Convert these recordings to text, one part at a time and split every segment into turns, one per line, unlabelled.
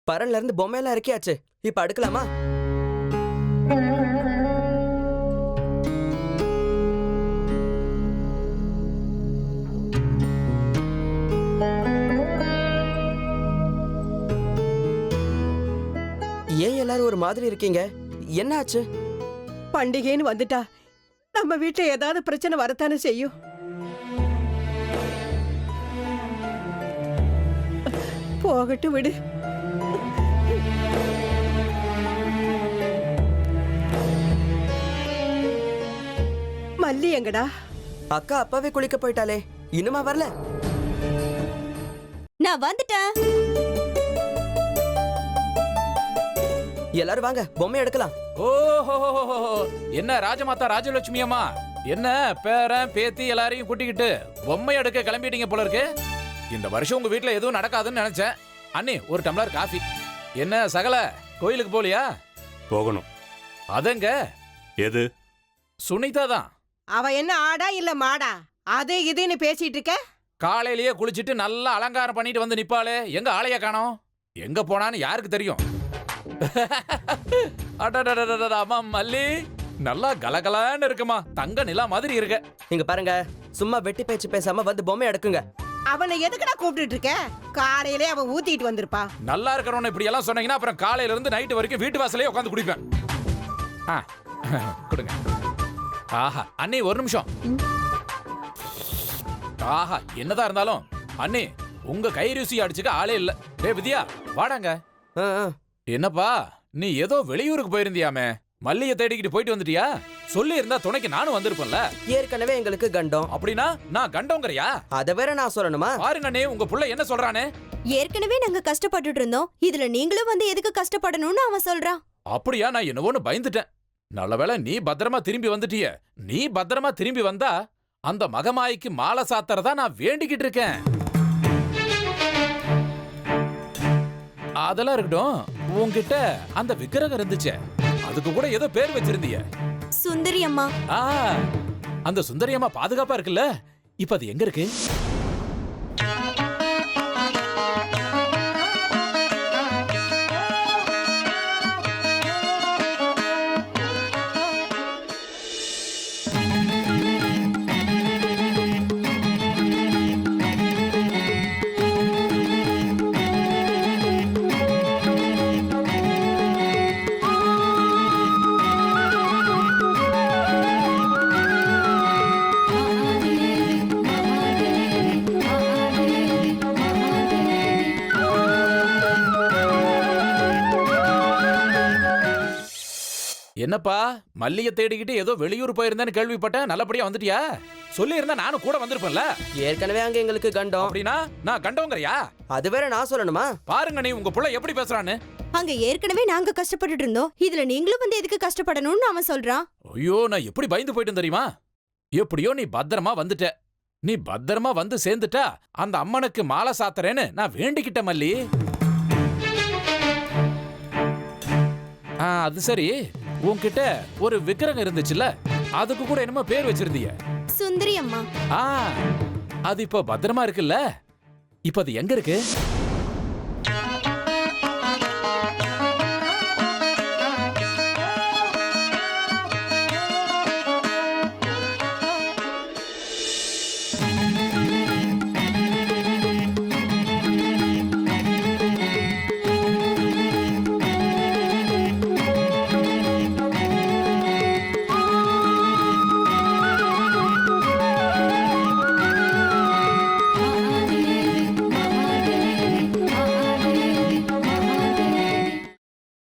பரன்ல இருந்து பொம்மையெல்லாம் இறக்கியாச்சு. இப்ப அடுக்கலாமா? ஏன் எல்லாரும் ஒரு மாதிரி இருக்கீங்க? என்ன ஆச்சு?
பண்டிகைன்னு வந்துட்டா நம்ம வீட்டுல ஏதாவது பிரச்சனை வரத்தானே செய்யும். போகட்டும் விடு. மல்லி எங்கடா?
அக்கா அப்பாவே குளிக்க போயிட்டாலே, இன்னுமா வரல?
நான் வந்துட்டேன்.
எல்லாரும் வாங்க, பொம்மை எடுக்கலாம்.
ஓஹோ, என்ன ராஜமாதா ராஜலட்சுமி அம்மா, என்ன பேரன் பேத்தி எல்லாரையும் கூட்டிக்கிட்டு பொம்மை எடுக்க கிளம்பிட்டீங்க போல இருக்கு. இந்த வருஷம் உங்க வீட்டுல எதுவும் நடக்காதுன்னு நினைச்சேன். அண்ணி ஒரு டம்ளர் காஃபி. என்ன சகல கோயிலுக்கு போலியா?
போகணும்.
அதங்க
எது?
சுனிதா தான்.
அவ என்ன ஆடா இல்ல மாடா? அது இதுன்னு பேசிட்டு இருக்க.
காலையிலேயே குளிச்சிட்டு நல்லா அலங்காரம் பண்ணிட்டு வந்து நிப்பாளே, எங்க ஆளைய காணோம்? எங்க போனான்னு யாருக்கு தெரியும்? அம்மா மல்லி நல்லா கலகலான்னு இருக்குமா, தங்க நிலா மாதிரி இருக்க.
இங்க பாருங்க, சும்மா வெட்டி பேச்சு பேசாம வந்து பொம்மை எடுக்குங்க.
அவனை எதுக்குடா கூப்பிட்டு இருக்க? காலையிலே அவன் ஊத்திட்டு வந்திருப்பா.
நல்லா இருக்கிறவன இப்படி எல்லாம் சொன்னீங்கன்னா அப்புறம் காலையில இருந்து நைட் வரைக்கும் வீட்டு வாசலே உட்காந்து குடிப்பேன். கொடுங்க. ஆஹா அண்ணே ஒரு நிமிஷம். ஆஹா என்னதான் இருந்தாலும் அண்ணே உங்க கை ருசி அடிச்சுக்க ஆளே இல்ல. டே வித்யா வாடாங்க. என்னப்பா நீ ஏதோ வெளியூருக்கு போயிருந்தியாமே, மல்லிய தேடிக்கிட்டு போயிட்டு வந்துட்டியா? சொல்லி இருந்தா துணைக்கு நானும் வந்திருப்பேன்ல.
ஏற்கனவே எங்களுக்கு கண்டம்.
அப்படின்னா நான் கண்டோங்கறியா?
அத வேற நான் சொல்லணுமா?
பாருங்க அண்ணே உங்க புள்ள என்ன சொல்றானே.
ஏற்கனவே நாங்க கஷ்டப்பட்டுட்டு இருந்தோம், இதுல நீங்களும் வந்து எதுக்கு கஷ்டப்படணும்னு அவன் சொல்றான்.
அப்படியா? நான் என்னவோன்னு பயந்துட்டேன். நல்லவேளை நீ பத்திரமா திரும்பி வந்துட்டிய. நீ பத்திரமா திரும்பி வந்தா அந்த மகமாய்க்கு மாலை சாத்துறதா நான் வேண்டிக்கிட்டு இருக்கேன். அதெல்லாம் இருக்கட்டும், உன்கிட்ட அந்த விக்கிரகம் இருந்துச்சே, அதுக்கு கூட ஏதோ பேர் வச்சிருந்தீய.
சுந்தரி அம்மா.
அந்த சுந்தரி அம்மா பாதுகாப்பா இருக்குல்ல? இப்ப அது எங்க இருக்கு? என்னப்பா மல்லிய தேடிக்கிட்டு ஏதோ வெளியூர் போயிருந்தேன்னு கேள்விப்பட்டேன், நல்லபடியா வந்துட்டியா? சொல்லி இருந்தா நானும் கூட வந்திருப்பேன்ல.
ஏற்கனவே அங்க எங்களுக்கு கண்டம்.
அப்படின்னா நான் கண்டோங்கறியா?
அது வேற நான் சொல்லணுமா?
பாருங்க நீ உங்க புள்ள எப்படி பேசுறான்னு.
அங்க ஏற்கனவே நாங்க கஷ்டப்பட்டுட்டு இருந்தோம், இதுல நீங்களும் வந்து எதுக்கு கஷ்டப்படணும்னு அவன் சொல்றான்.
ஐயோ நான் எப்படி பயந்து போயிட்டேன் தெரியுமா? எப்படியோ நீ பத்திரமா வந்துட்ட. நீ பத்திரமா வந்து சேர்ந்துட்டா அந்த அம்மனுக்கு மாலை சாத்துறேன்னு நான் வேண்டிக்கிட்ட மல்லி. அது சரி, உன்கிட்ட ஒரு விக்கிரகம் இருந்துச்சுல்ல, அதுக்கு கூட என்னமோ பேர் வச்சிருந்தீங்க.
சுந்தரி அம்மா.
அது இப்ப பத்திரமா இருக்குல்ல? இப்ப அது எங்க இருக்கு?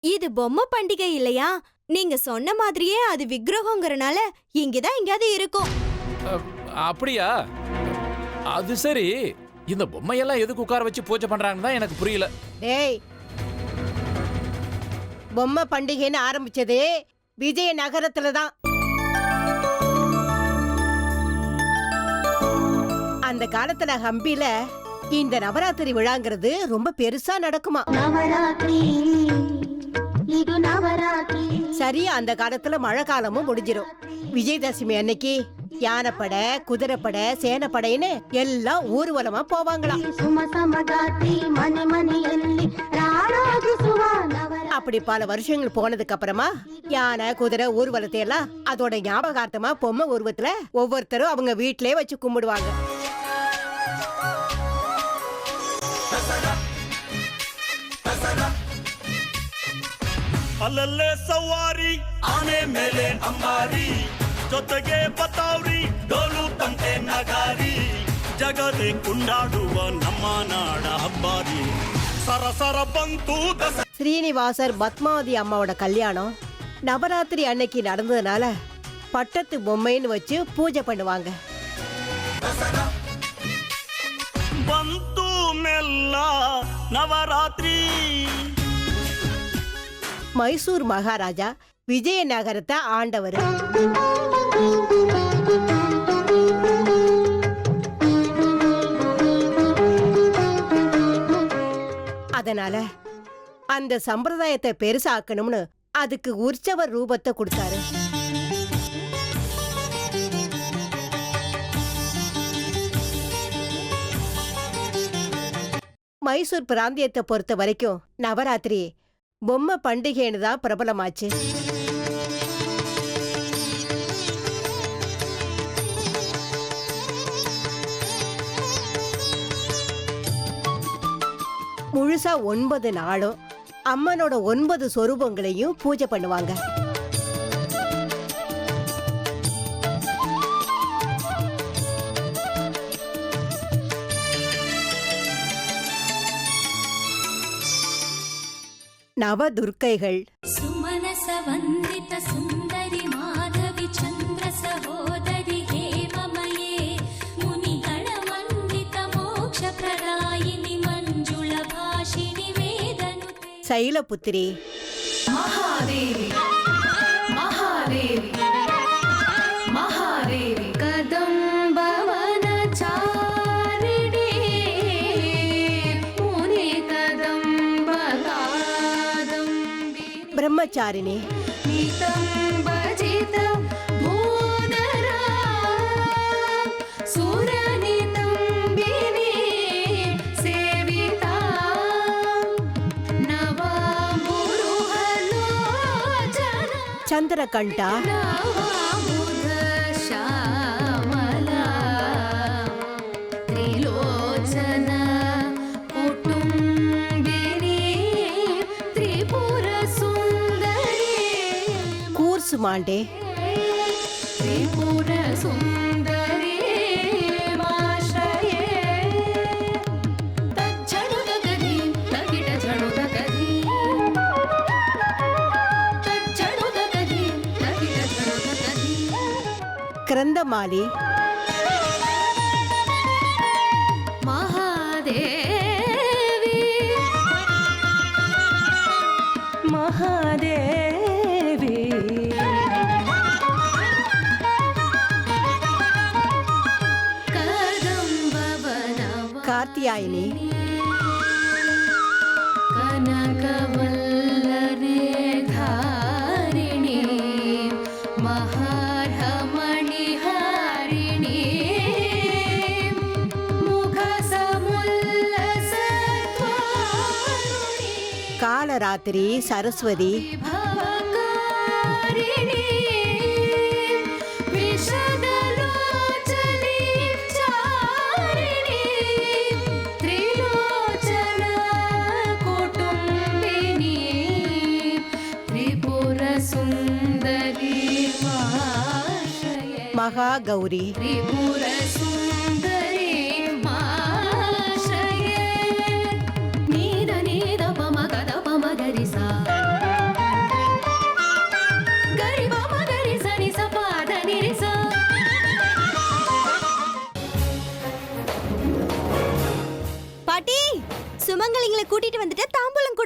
இது பொம்மை பண்டிகை இல்லையா? நீங்க சொன்ன மாதிரியே அது விக்கிரகங்கிறனால இங்கதான் எங்கயாவது இருக்கும்.
அப்படியா? அது சரி, இந்த பொம்மையெல்லாம் எதுக்கு உட்கார வச்சு பூஜை பண்றாங்கன்னு தான் எனக்கு புரியல.
டேய், பொம்மை பண்டிகைன்னு ஆரம்பிச்சது விஜய நகரத்துல தான். அந்த காலத்துல ஹம்பில இந்த நவராத்திரி விழாங்கிறது ரொம்ப பெருசா நடக்குமா. சரியா அந்த காலத்துல மழை காலமும் முடிஞ்சிடும். விஜயதசமி அன்னைக்கு யானைப்படை, குதிரைப்படை, சேனப்படைன்னு எல்லாம் ஊர்வலமா போவாங்களாம். அப்படி பல வருஷங்கள் போனதுக்கு அப்புறமா யானை குதிரை ஊர்வலத்தை எல்லாம் அதோட ஞாபகார்த்தமா பொம்மை உருவத்துல ஒவ்வொருத்தரும் அவங்க வீட்டிலே வச்சு கும்பிடுவாங்க.
ಅಲ್ಲಲ್ಲೇ ಸವಾರಿ ಆನೆ ಮೇಲೆ ಅಂಬಾರಿ ಜೊತೆಗೆ ಬತಾವ್ರಿ ಡೋಲು ತಂಟೆ ನಗಾರಿ ಜಗದೇ ಕುಂಡಾಡುವ ನಮ್ಮ ನಾಡ ಹಬ್ಬಾರಿ ಸರಸರ ಬಂತು
ஸ்ரீனிவாசர் பத்மாவதி அம்மாவோட கல்யாணம் நவராத்திரி அன்னைக்கு நடந்ததுனால பட்டத்து பொம்மைன்னு வச்சு பூஜை பண்ணுவாங்க.
ಬಂತು ಮೆಲ್ಲ ನವರಾತ್ರಿ.
மைசூர் மகாராஜா விஜயநகரத்தை ஆண்டவர். அதனால அந்த சம்பிரதாயத்தை பெருசாக்கணும்னு அதுக்கு உற்சவர் ரூபத்தை கொடுத்தாரு. மைசூர் பிராந்தியத்தை பொறுத்த வரைக்கும் நவராத்திரி பொம்மை பண்டிகைன்னு தான் பிரபலமாச்சு. முழுசா 9 நாளும் அம்மனோட 9 சொரூபங்களையும் பூஜை பண்ணுவாங்க. நவதுர்க்கைகள்,
ಸುಮನಸ ವಂದಿತ ಸುಂದರಿ ಮಾಧವಿ ಚಂದ್ರ ಸಹೋದರಿ ಹೇಮಮಯೇ ಮುನಿಗಣ ವಂದಿತ ಮೋಕ್ಷ ಪ್ರದಾಯಿನಿ ಮಂಜುಳ ಭಾಷಿಣಿ ವೇದನುತೆ
சைலபுத்திரி,
ಮಹಾದೇವಿ ಮಹಾದೇವಿ ಮಹಾದೇವಿ ಕದಂಬವನ ಚಾರಿಣಿ ಮುನಿ ಕದಂಬ ಕಾದಂಬಿ
பிரம்மச்சாரிணி,
ನಿತಂಬಜಿತ ಭೂಧರ ಸುರನಿತಂಬಿನಿ ಸೇವಿತ ನವಮುರುಹಲೋಚನ
சந்திரகண்டா,
ನವಬುಧ ಶ್ಯಾಮಲ ತ್ರಿಲೋಚನ ಕುಟುಂಬಿನಿ ತ್ರಿಪುರ ಸುಂದರಿ
கூர்சுமாண்டே,
ತ್ರಿಪುರ ಸುಂದರಿ ಮಾಶ್ರಯೇ ತಜ್ಜಡುದ ಗದಿ ತಗಿಡ ಜಡುದ ಗದಿ ತಜ್ಜಡುದ ಗದಿ ತಗಿಡ ಜಡುದ ಗದಿ
கிரந்தமாலி,
ಮಹಾದೇವಿ
மகாதேவி,
ಕದಂಬವನವ
கார்த்தியாயினி,
ಕನಕವಲ್ಲರೆ ಧಾರಿಣಿ ಮಹಾರ್ಹಮಣಿ ಹಾರಿಣಿ ಮುಖ ಸಮುಲ್ಲಸ
காலராத்திரி, சரஸ்வதி,
ಭವಕಾರಿಣಿ ವಿಷದಲೋಚನಿ ಚಾರಿಣಿ ತ್ರಿಲೋಚನ ಕುಟುಂಬಿನಿ ತ್ರಿಪುರ ಸುಂದರಿ ಮಾಶ್ರಯೇ
மகா கௌரி,
ತ್ರಿಪುರ ಸುಂದರಿ ಮಾಶ್ರಯೇ ನೀದ ನೀದ ಪಮ ಗದ ಪಮ ಗರಿಸ ಗರಿ ಪಮ ಗರಿಸ ನಿಸ ಪಾದ ನಿರಿಸ
பாட்டி சுமங்கலிங்களை கூட்டிட்டு வந்துட்டு தாம்பூலம்